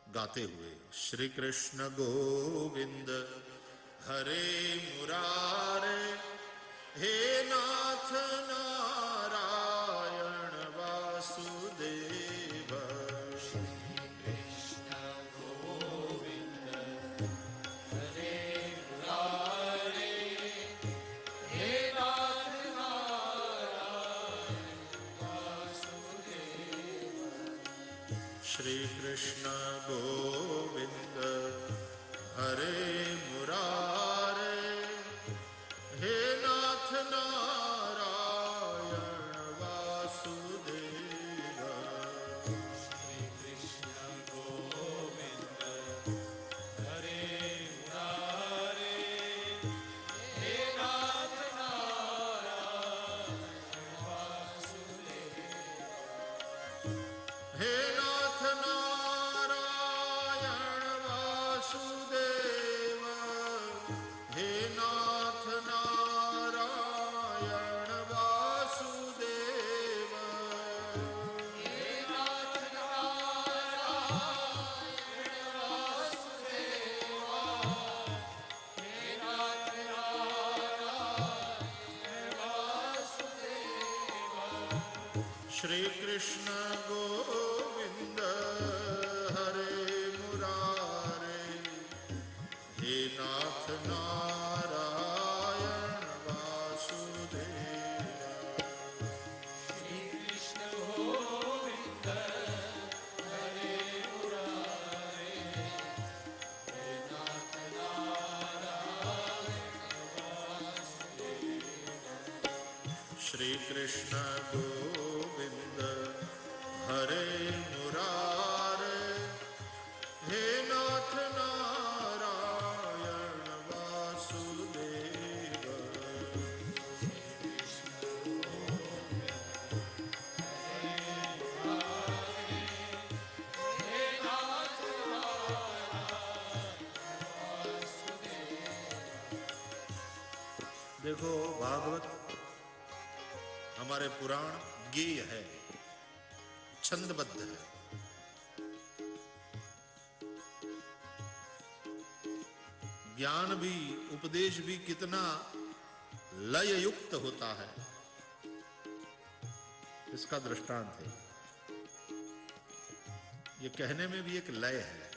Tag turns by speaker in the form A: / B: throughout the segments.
A: गाते हुए श्री कृष्ण गोविंद हरे मुरारे, हे नाथ नारायण वासुदेव।
B: श्री कृष्ण गोविंद हरे मुरारे, हे नाथ नारायण वासुदेव।
A: श्री कृष्ण गोविंद हरे मुरारे, हे नाथ नारायण वासुदेव।
B: श्री कृष्ण गोविंद हरे मुरारे, हे नाथ नारायण वासुदेव।
A: हे नाथ नारायण वासुदेव, हे नाथ नारायण वासुदेव।
B: हे नाथ नारायण वासुदेव, हे नाथ नारायण वासुदेव।
A: श्री कृष्ण गोविंद हरे मुरारे, हे नाथ नारायण वासुदेव।
B: श्री कृष्ण गोविंद हरे मुरारे, हे नाथ नारायण वासुदेव।
A: श्री कृष्ण गोविंद हरे मुरारे, हे नाथ नारायण वासुदेव।
B: हे नाथ नारायण वासुदेव।
A: देखो, भागवत हमारे पुराण गेय है, छंदबद्ध है। ज्ञान भी, उपदेश भी कितना लय युक्त होता है, इसका दृष्टांत है। ये कहने में भी एक लय है,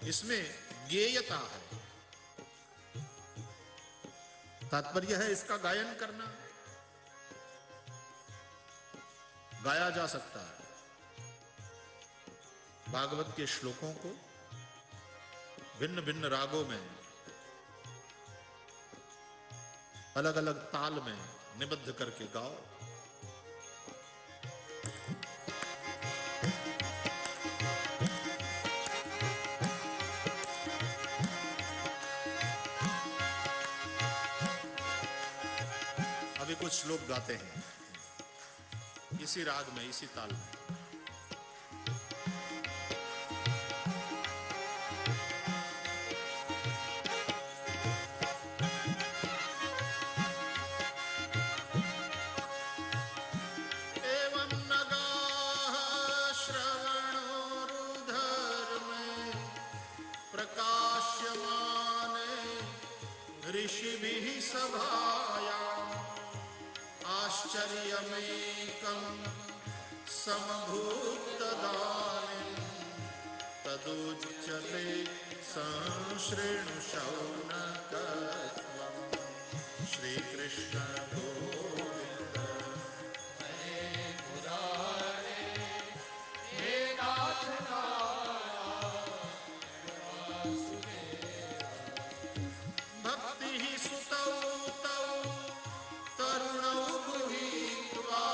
A: इसमें गेयता है। तात्पर्य है इसका गायन करना, गाया जा सकता है। भागवत के श्लोकों को भिन्न भिन्न रागों में, अलग अलग ताल में निबद्ध करके गाओ। अभी कुछ श्लोक गाते हैं इसी राग में, इसी ताल में। एवं नगाः श्रवणोरुधर्मे, प्रकाश्यमाने ऋषिभिः सभायाम्, आश्चर्यमेकं समभूतदानीं, तदुच्यते संशृणु शौनकत्वम्। श्री कृष्ण गोविंद
B: हरे मुरारे, हे नाथ नारायण वासुदेव।
A: भक्ति सुतौ तौ तरुणौ गृहीत्वा,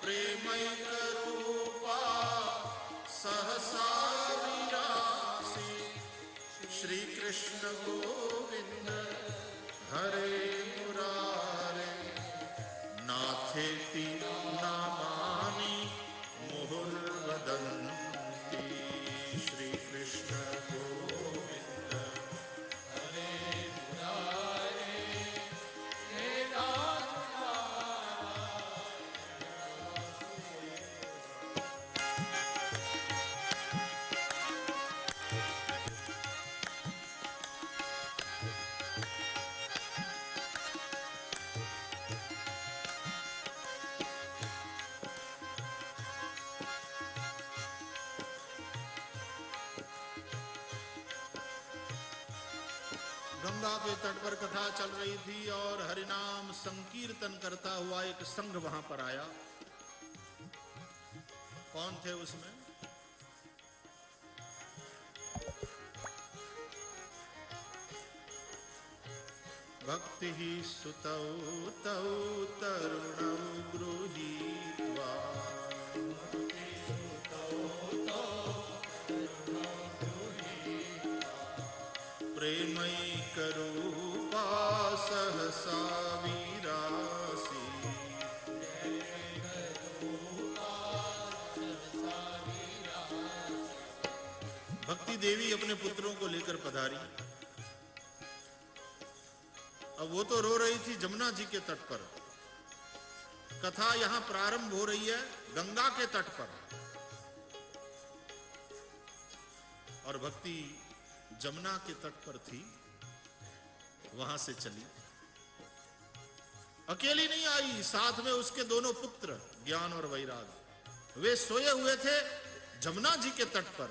A: प्रेमैकरूपा सहसा विरासी। श्री कृष्ण गोविंद हरे मुरारे, नाथेति नामानि मुहुर्वदन्ति। श्री कृष्ण गोविंद
B: हरे मुरारे, हे नाथ नारायण
A: गंगा के तट पर कथा चल रही थी और हरिनाम संकीर्तन करता हुआ एक संघ वहां पर आया। कौन थे उसमें? भक्ति ही सुतौ तौ तरुणौ गृहीत्वा प्रेमैकरूपा सहसा वीरासी। भक्ति देवी अपने पुत्रों को लेकर पधारी। अब वो तो रो रही थी जमुना जी के तट पर। कथा यहां प्रारंभ हो रही है गंगा के तट पर, और भक्ति जमुना के तट पर थी, वहां से चली। अकेली नहीं आई, साथ में उसके दोनों पुत्र ज्ञान और वैराग। वे सोए हुए थे जमुना जी के तट पर।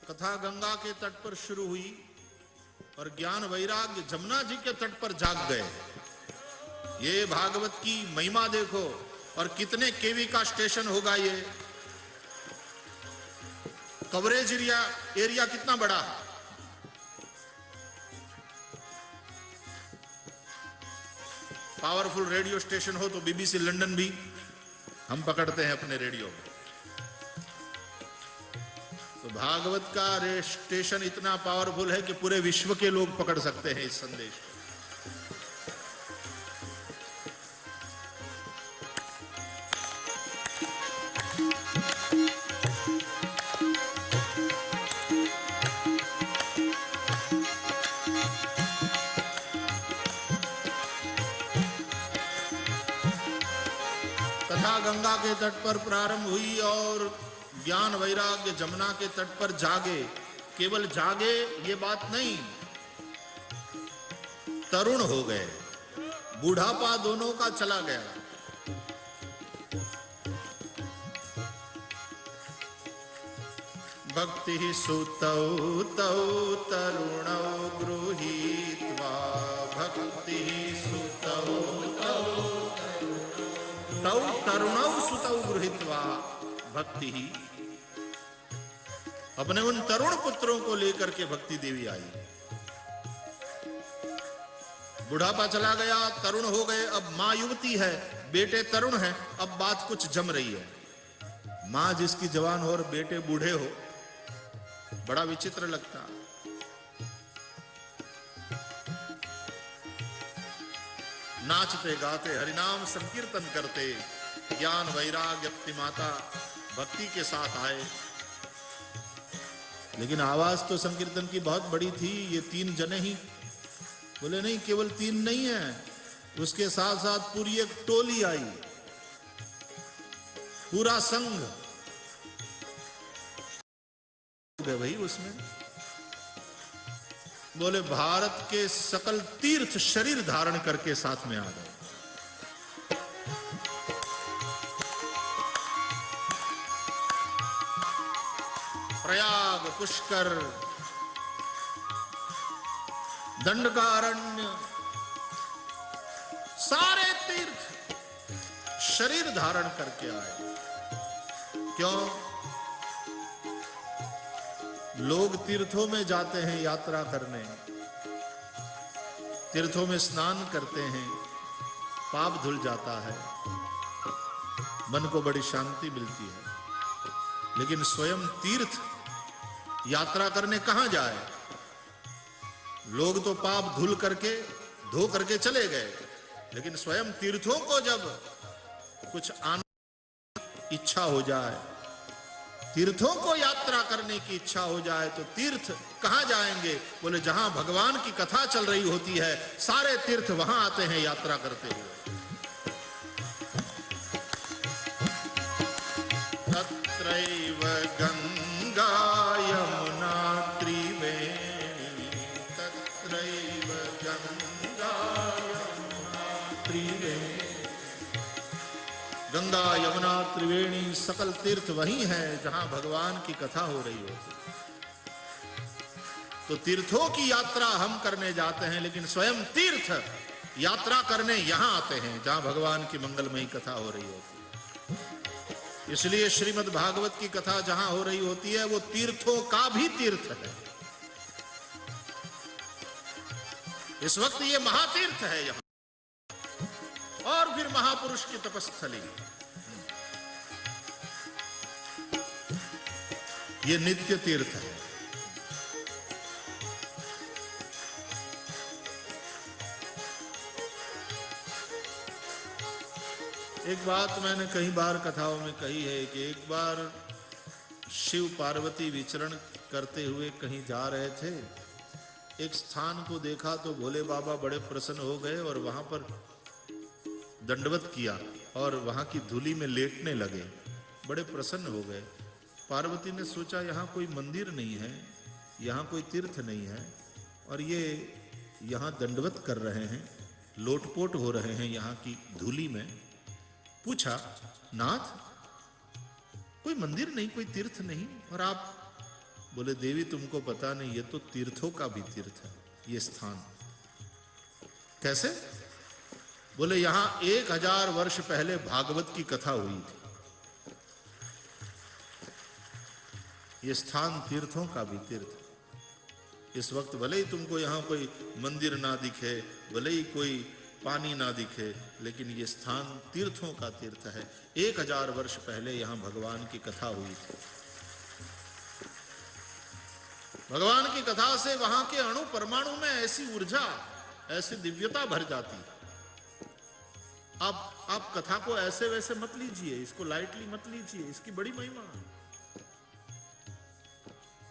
A: कथा गंगा के तट पर शुरू हुई और ज्ञान वैराग्य जमुना जी के तट पर जाग गए। ये भागवत की महिमा देखो। और कितने केवी का स्टेशन होगा ये? कवरेज एरिया कितना बड़ा। पावरफुल रेडियो स्टेशन हो तो बीबीसी लंदन भी हम पकड़ते हैं अपने रेडियो में। तो भागवत का स्टेशन इतना पावरफुल है कि पूरे विश्व के लोग पकड़ सकते हैं इस संदेश को। कथा गंगा के तट पर प्रारंभ हुई और ज्ञान वैराग्य जमुना के तट पर जागे। केवल जागे ये बात नहीं, तरुण हो गए। बूढ़ापा दोनों का चला गया। भक्ति सुतौ तौ तरुणौ गृहीत्वा। भक्ति सुतौ तौ तरुणौ सुतौ गृहीत्वा। भक्ति ही अपने उन तरुण पुत्रों को लेकर के भक्ति देवी आई। बुढ़ापा चला गया, तरुण हो गए। अब मां युवती है, बेटे तरुण है। अब बात कुछ जम रही है। मां जिसकी जवान हो और बेटे बूढ़े हो, बड़ा विचित्र लगता। नाचते गाते हरिनाम संकीर्तन करते ज्ञान वैराग्य अपनी माता भक्ति के साथ आए। लेकिन आवाज तो संकीर्तन की बहुत बड़ी थी। ये 3 जने ही बोले, नहीं केवल 3 नहीं है, उसके साथ साथ पूरी एक टोली आई, पूरा संघ गए भाई उसमें। बोले भारत के सकल तीर्थ शरीर धारण करके साथ में आ गए। प्रयाग, पुष्कर, दंडकारण्य, सारे तीर्थ शरीर धारण करके आए। क्यों? लोग तीर्थों में जाते हैं यात्रा करने, तीर्थों में स्नान करते हैं, पाप धुल जाता है, मन को बड़ी शांति मिलती है। लेकिन स्वयं तीर्थ यात्रा करने कहां जाए? लोग तो पाप धुल करके धो करके चले गए, लेकिन स्वयं तीर्थों को जब कुछ आने की इच्छा हो जाए, तीर्थों को यात्रा करने की इच्छा हो जाए, तो तीर्थ कहां जाएंगे? बोले जहां भगवान की कथा चल रही होती है, सारे तीर्थ वहां आते हैं यात्रा करते हुए। तत्रैव गंगा यमुना त्रिवेणी। तत्रैव गंगा यमुना त्रिवेणी। गंगा यमुना त्रिवेणी सकल तीर्थ वही है जहां भगवान की कथा हो रही होती। तो तीर्थों की यात्रा हम करने जाते हैं, लेकिन स्वयं तीर्थ यात्रा करने यहां आते हैं जहां भगवान की मंगलमयी कथा हो रही होती है। इसलिए श्रीमद् भागवत की कथा जहां हो रही होती है वो तीर्थों का भी तीर्थ है। इस वक्त ये महातीर्थ है यहां, और फिर महापुरुष की तपस्थली, ये नित्य तीर्थ है। एक बात मैंने कई बार कथाओं में कही है कि एक बार शिव पार्वती विचरण करते हुए कहीं जा रहे थे, एक स्थान को देखा तो भोले बाबा बड़े प्रसन्न हो गए और वहां पर दंडवत किया और वहां की धूली में लेटने लगे, बड़े प्रसन्न हो गए। पार्वती ने सोचा यहाँ कोई मंदिर नहीं है, यहाँ कोई तीर्थ नहीं है, और ये यहाँ दंडवत कर रहे हैं, लोटपोट हो रहे हैं यहाँ की धूली में। पूछा, नाथ कोई मंदिर नहीं, कोई तीर्थ नहीं, और आप? बोले, देवी तुमको पता नहीं, ये तो तीर्थों का भी तीर्थ है ये स्थान। कैसे? बोले, यहां 1000 वर्ष पहले भागवत की कथा हुई थी। ये स्थान तीर्थों का भी तीर्थ है। इस वक्त भले ही तुमको यहां कोई मंदिर ना दिखे, भले ही कोई पानी ना दिखे, लेकिन ये स्थान तीर्थों का तीर्थ है। 1000 वर्ष पहले यहां भगवान की कथा हुई थी। भगवान की कथा से वहां के अणु परमाणु में ऐसी ऊर्जा, ऐसी दिव्यता भर जाती है। आप कथा को ऐसे वैसे मत लीजिए, इसको लाइटली मत लीजिए, इसकी बड़ी महिमा है।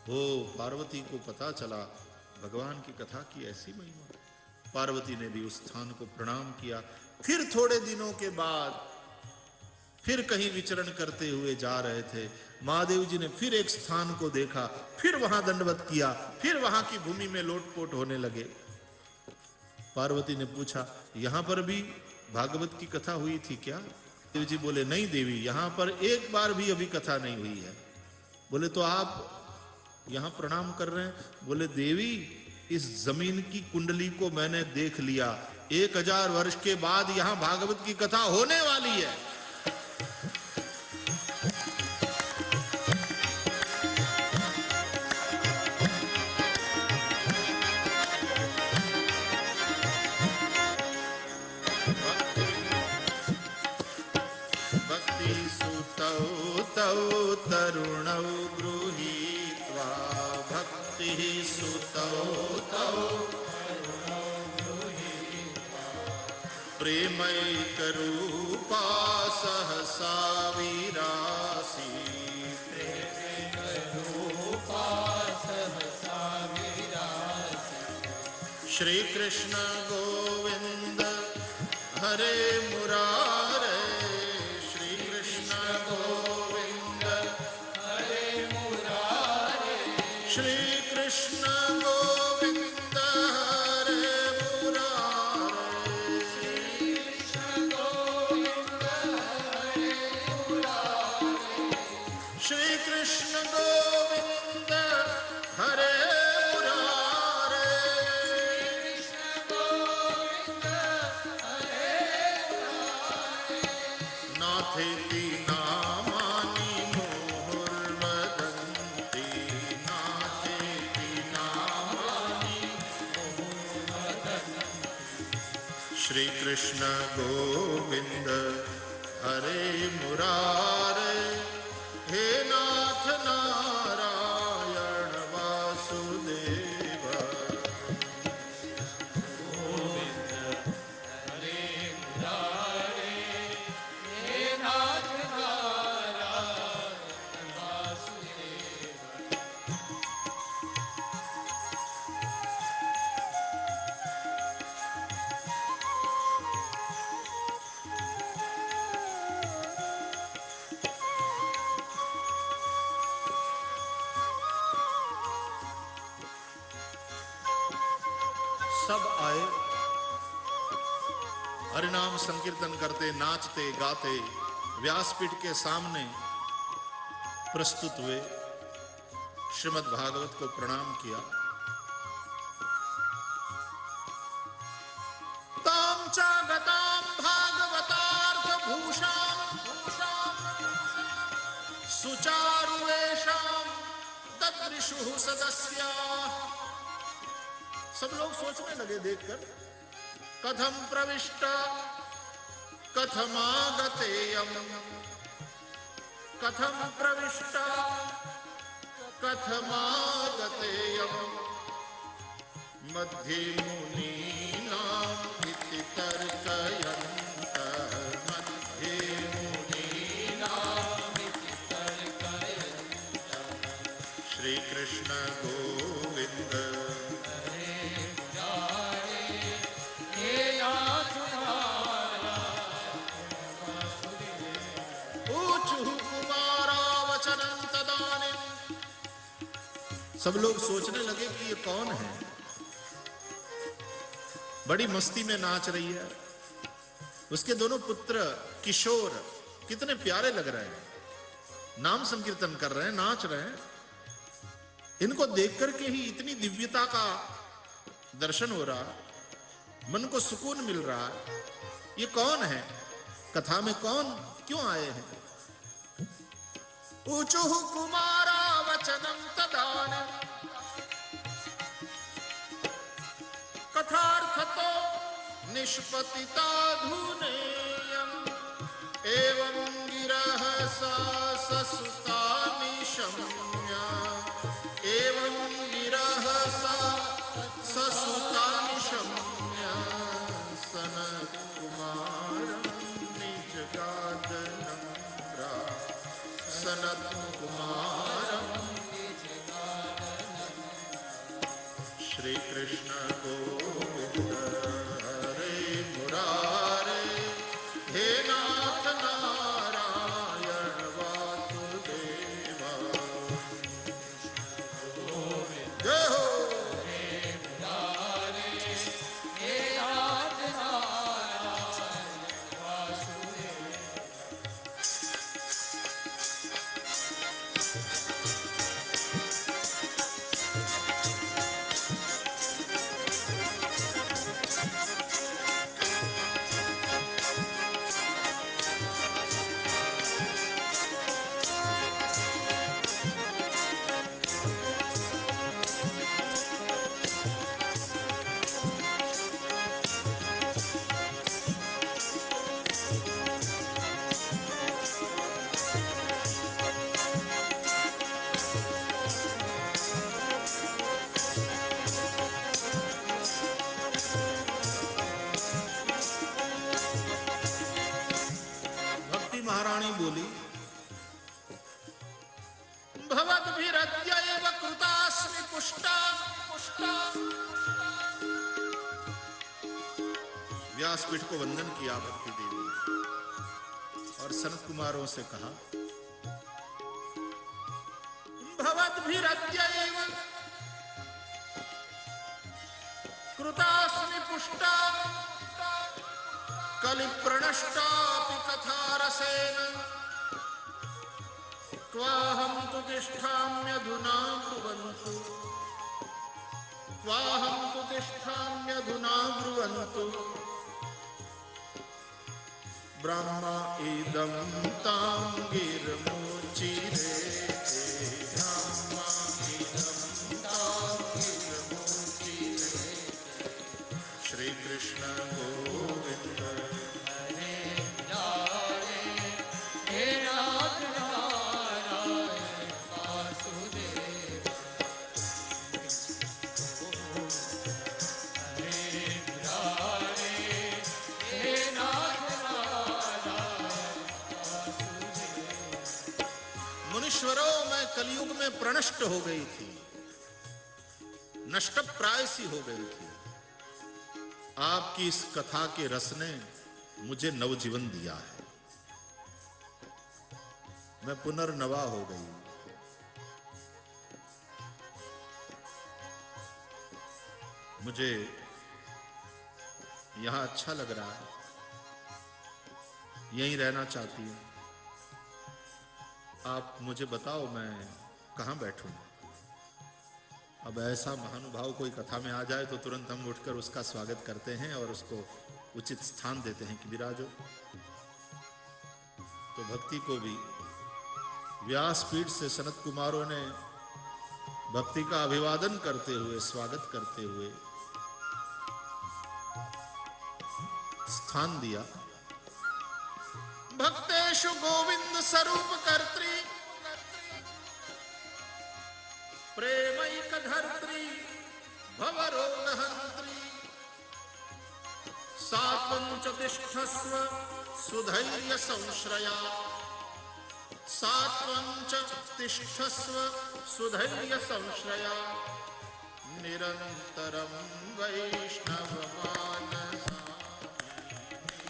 A: हो पार्वती को पता चला भगवान की कथा की ऐसी महिमा। पार्वती ने भी उस स्थान को प्रणाम किया। फिर थोड़े दिनों के बाद फिर कहीं विचरण करते हुए जा रहे थे, महादेव जी ने फिर एक स्थान को देखा, फिर वहां दंडवत किया, फिर वहां की भूमि में लोटपोट होने लगे। पार्वती ने पूछा, यहां पर भी भागवत की कथा हुई थी क्या? देव जी बोले, नहीं देवी, यहां पर एक बार भी अभी कथा नहीं हुई है। बोले, तो आप यहां प्रणाम कर रहे हैं? बोले, देवी इस जमीन की कुंडली को मैंने देख लिया, 1000 वर्ष के बाद यहां भागवत की कथा होने वाली है। भक्ति सुतौ तौ तरुणौ गृहीत्वा, भक्ति सुतौ तौ प्रेमैकरूपा सहसा विरासी, श्री कृष्ण गोविंद हरे मुरारे, श्री कृष्ण गोविंद हरे मुरारे, श्री कृष्ण गोविंद हरे मुरारे, श्री कृष्ण गोविंद हरे मुरारे, श्री कृष्ण गोविंद हरे नाथेति नामानि मुहुर्वदन्ति, नाथेति नामानि मुहुर्वदन्ति, श्री कृष्ण गोविंद हरे मुरारे, हे नाथ नारायण वासुदेव, गोविंद हरे मुरारे, नाथ नारायण वासुदेव। सब आए, हरिनाम संकीर्तन करते, नाचते गाते व्यासपीठ के सामने प्रस्तुत हुए, श्रीमद् भागवत को प्रणाम किया। परिषु सदस्या। सब लोग सोचने लगे देखकर, कथम प्रविष्ट कथमागतेयम, कथम प्रविष्ट कथमागतेयम, मध्ये मुनीनां इति तर्कयन्तः, मध्ये मुनीनां इति तर्कयन्तः, श्री कृष्ण गोविंद सब लोग सोचने लगे कि ये कौन है, बड़ी मस्ती में नाच रही है। उसके दोनों पुत्र किशोर कितने प्यारे लग रहे हैं, नाम संकीर्तन कर रहे हैं, नाच रहे हैं। इनको देख करके ही इतनी दिव्यता का दर्शन हो रहा, मन को सुकून मिल रहा। ये कौन है, कथा में कौन क्यों आए हैं? ऊचुः कुमारा वचनं तदान, कथार्थतो निष्पतिताधुनेयम्, एवं गिरः सा ससुता निशम्य, एवं गिरः सा ससुता निशम्य, सनत्कुमारं निजगादनं सनत्कुमारं श्री कृष्ण गोविंद हरे मुरारे, हे नाथ नारायण वासुदेवा, जय हो। महारानी बोली, भवद्भिरद्यैव कृतास्मि पुष्टा। व्यासपीठ को वंदन किया भक्ति देवी और सनत कुमारों से कहा, भवद्भिरद्यैव कृतास्मि पुष्टा, कलि प्रणष्टापि कथारसेन, त्वाहं तु तिष्ठाम्यधुना ब्रुवन्तु, त्वाहं तु तिष्ठाम्यधुना ब्रुवन्तु, ब्रह्मा इदं तां गिरमुचिरे, ब्रह्मा इदं तां गिरमुचिरे, श्री कृष्ण गोविंद मुनीश्वरों, मैं कलयुग में प्रणष्ट हो गई थी, नष्ट प्राय सी हो गई थी। आपकी इस कथा के रस ने मुझे नवजीवन दिया है, मैं पुनर्नवा हो गई। मुझे यहां अच्छा लग रहा है, यहीं रहना चाहती हूं। आप मुझे बताओ मैं कहां बैठूं? अब ऐसा महानुभाव कोई कथा में आ जाए तो तुरंत हम उठकर उसका स्वागत करते हैं और उसको उचित स्थान देते हैं कि विराजो। तो भक्ति को भी व्यासपीठ से सनत कुमारों ने भक्ति का अभिवादन करते हुए, स्वागत करते हुए स्थान दिया। भक्तेषु गोविंद स्वरूप कर्त्री, प्रेमैक धर्त्री, भवरोगहंत्री, सात्वं च तिष्ठस्व सुधैर्य संश्रया, सात्वं च तिष्ठस्व सुधैर्य संश्रया, निरन्तरं वैष्णव मानसा,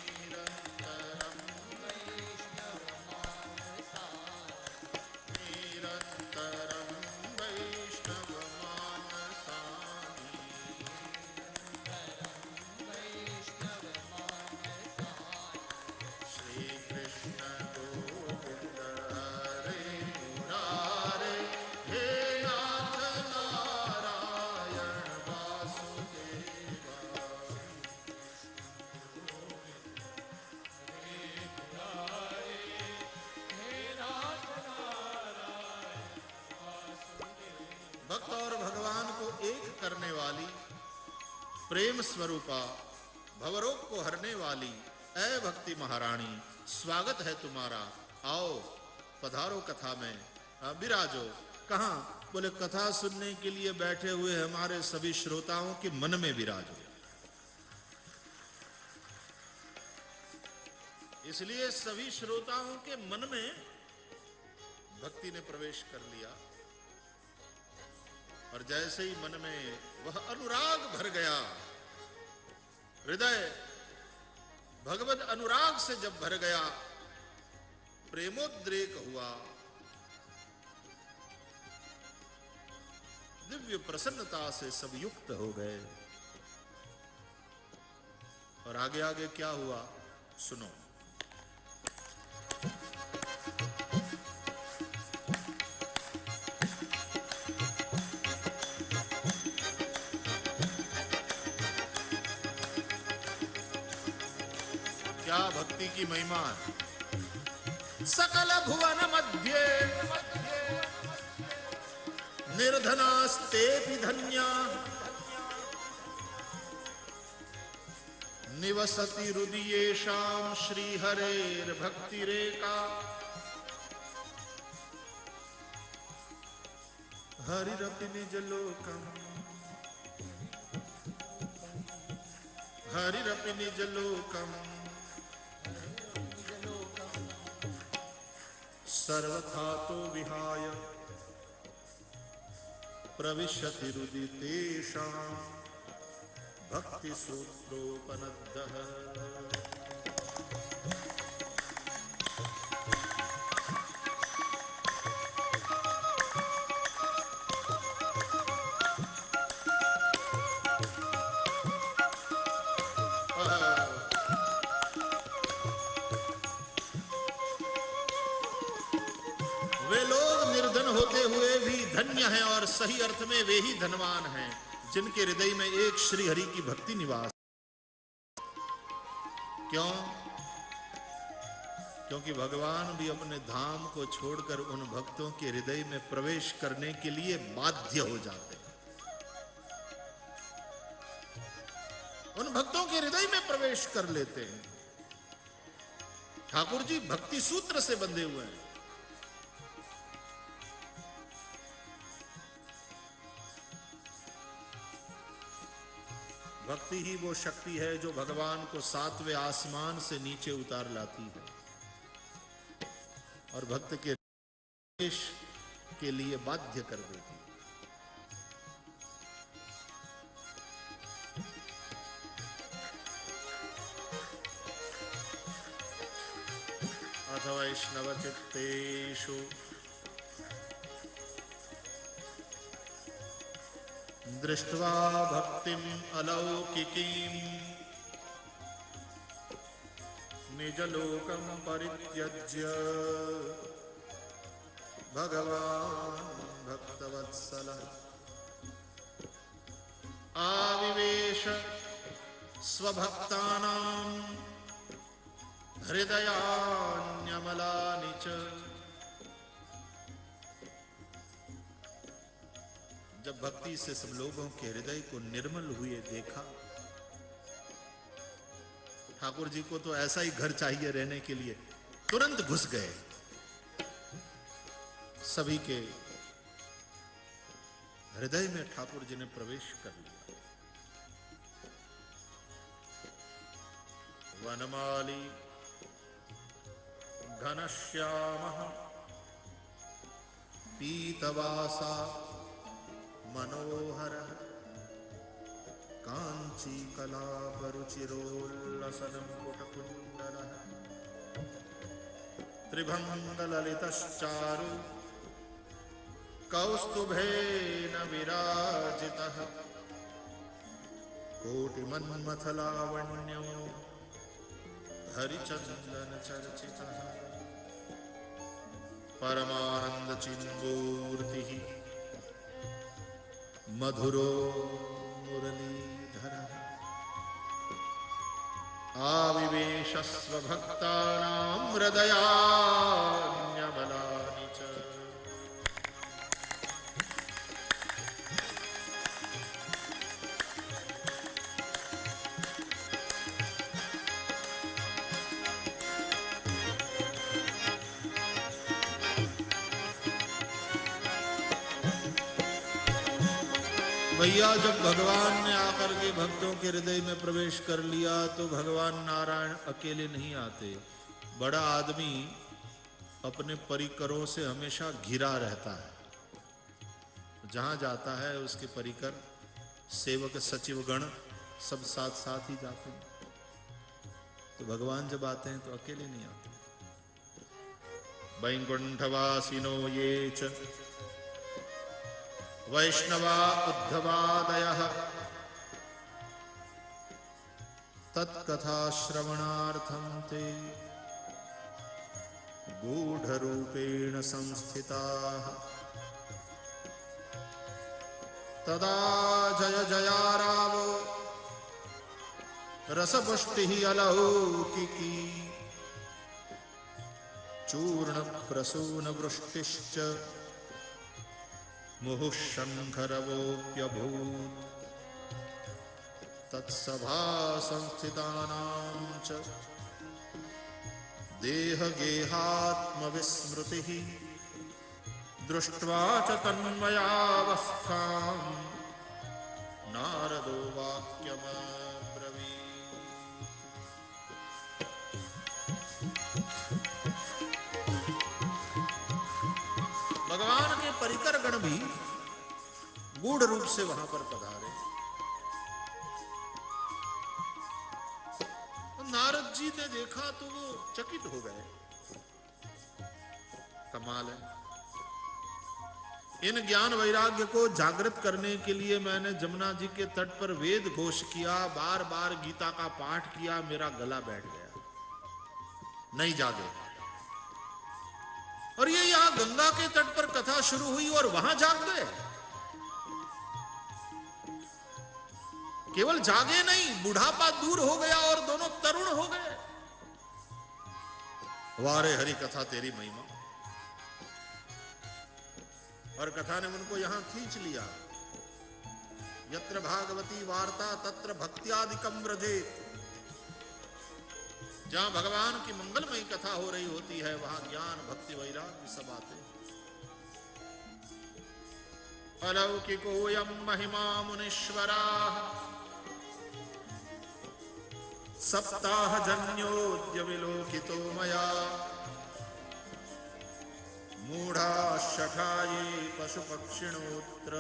A: निरन्तरं वैष्णव मानसा, निरन्तरं वैष्णव मानसा, निरन्तरं वैष्णव मानसा। श्री कृष्ण गोविंद हरे मुरारे, हे नाथ नारायण वासुदेवा। भक्त और भगवान को एक करने वाली, प्रेम स्वरूपा, भवरोग को हरने वाली ऐ भक्ति महारानी, स्वागत है तुम्हारा। आओ पधारो कथा में, विराजो। कहां? बोले कथा सुनने के लिए बैठे हुए हमारे सभी श्रोताओं के मन में विराजो। इसलिए सभी श्रोताओं के मन में भक्ति ने प्रवेश कर लिया, और जैसे ही मन में वह अनुराग भर गया, हृदय भगवत अनुराग से जब भर गया, प्रेमोद्रेक हुआ, दिव्य प्रसन्नता से सब युक्त हो गए। और आगे आगे क्या हुआ सुनो। क्या भक्ति की महिमा। सकल भुवन मध्य निर्धनास्तेऽपि धन्या, निवसति हृदयेषां श्रीहरेर्भक्तिरेका, हरिरपि निजलोकम्, हरिरपि निजलोकम्, सर्वथा तो विहाय प्रविशति हृदि तेषां भक्ति सूत्रोपनद्दः। वे लोग निर्धन होते हुए भी धन्य हैं, और सही अर्थ में वे ही धनवान हैं जिनके हृदय में एक श्री हरि की भक्ति निवास। क्यों? क्योंकि भगवान भी अपने धाम को छोड़कर उन भक्तों के हृदय में प्रवेश करने के लिए बाध्य हो जाते हैं। उन भक्तों के हृदय में प्रवेश कर लेते हैं। ठाकुर जी भक्ति सूत्र से बंधे हुए हैं। भक्ति ही वो शक्ति है जो भगवान को सातवें आसमान से नीचे उतार लाती है और भक्त के प्रवेश के लिए बाध्य कर देती है। अथ वैष्णव चित्तेषु दृष्ट्वा भक्तिम् अलौकिकीम् निजलोकं परित्यज्य भगवान् भक्तवत्सलः आविवेश स्वभक्तानां हृदयान्यमलानि च जब भक्ति से सब लोगों के हृदय को निर्मल हुए देखा, ठाकुर जी को तो ऐसा ही घर चाहिए रहने के लिए, तुरंत घुस गए, सभी के हृदय में ठाकुर जी ने प्रवेश कर लिया। वनमाली घनश्यामः पीतवासा मनोहरः कांची कलापरुचिरोल्लसनं पुटकुण्डलः त्रिभङ्गललितश्चारु कौस्तुभेन विराजितः कोटिमन्मथलावण्यो हरिचन्दनचर्चितः परमानन्दचिन्मूर्तिः मधुरो मुरलीधरः आविवेश स्वभक्तानां हृदयान्यमलानि च। भैया, जब भगवान ने आकर के भक्तों के हृदय में प्रवेश कर लिया तो भगवान नारायण अकेले नहीं आते। बड़ा आदमी अपने परिकरों से हमेशा घिरा रहता है, जहां जाता है उसके परिकर, सेवक, सचिव गण सब साथ साथ ही जाते हैं। तो भगवान जब आते हैं तो अकेले नहीं आते। वैकुंठवासिनो ये च वैष्णवा उद्धवादयः तत्कथा श्रवणार्थं ते गूढ़रूपेण संस्थिताः तदा जय जयारावो रसपुष्टिः अलौकिकी चूर्णप्रसूनवृष्टिश्च मुहुः शङ्खरवोऽप्यभूत् तत्सभा संस्थितानां च देहगेहात्मविस्मृतिः दृष्ट्वा च तन्मयावस्थां नारदो वाक्यमब्रवीत्। भगवान के परिकर गण भी गूढ़ रूप से वहां पर पधारे। नारद जी ने देखा तो वो चकित हो गए। कमाल है। इन ज्ञान वैराग्य को जागृत करने के लिए मैंने जमुना जी के तट पर वेद घोष किया, बार बार गीता का पाठ किया, मेरा गला बैठ गया, नहीं जागे। और ये यहां गंगा के तट पर कथा शुरू हुई और वहां जाग गए। केवल जागे नहीं, बुढ़ापा दूर हो गया और दोनों तरुण हो गए। वारे हरि कथा तेरी महिमा। और कथा ने उनको यहां खींच लिया। यत्र भागवती वार्ता तत्र भक्त्यादिकम व्रजेत। जहां भगवान की मंगलमयी कथा हो रही होती है वहां ज्ञान भक्ति वैराग्य सब आते हैं। अलौकिकोऽयं महिमा मुनीश्वराः सप्ताहजन्योऽद्य विलोकितो मया मूढ़ाः शठाये पशुपक्षिणोऽत्र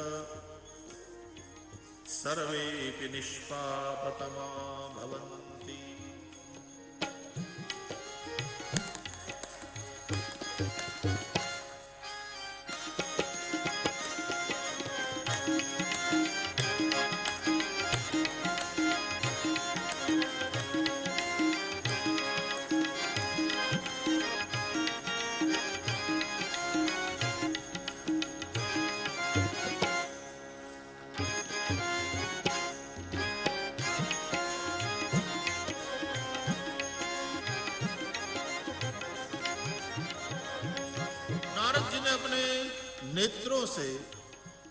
A: सर्वेऽपि निष्पापतमा भवन्ति। नेत्रों से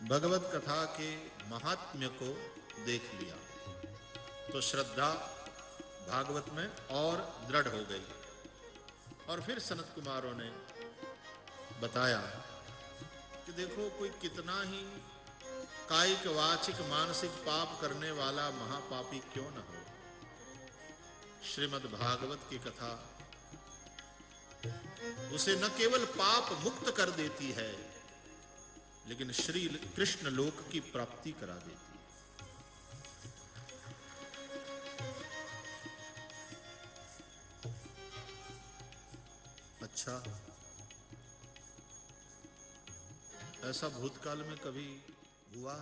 A: भगवत कथा के महात्म्य को देख लिया तो श्रद्धा भागवत में और दृढ़ हो गई। और फिर सनत कुमारों ने बताया कि देखो कोई कितना ही कायिक वाचिक मानसिक पाप करने वाला महापापी क्यों न हो, श्रीमद् भागवत की कथा उसे न केवल पाप मुक्त कर देती है लेकिन श्री कृष्ण लोक की प्राप्ति करा देती है। अच्छा, ऐसा भूतकाल में कभी हुआ?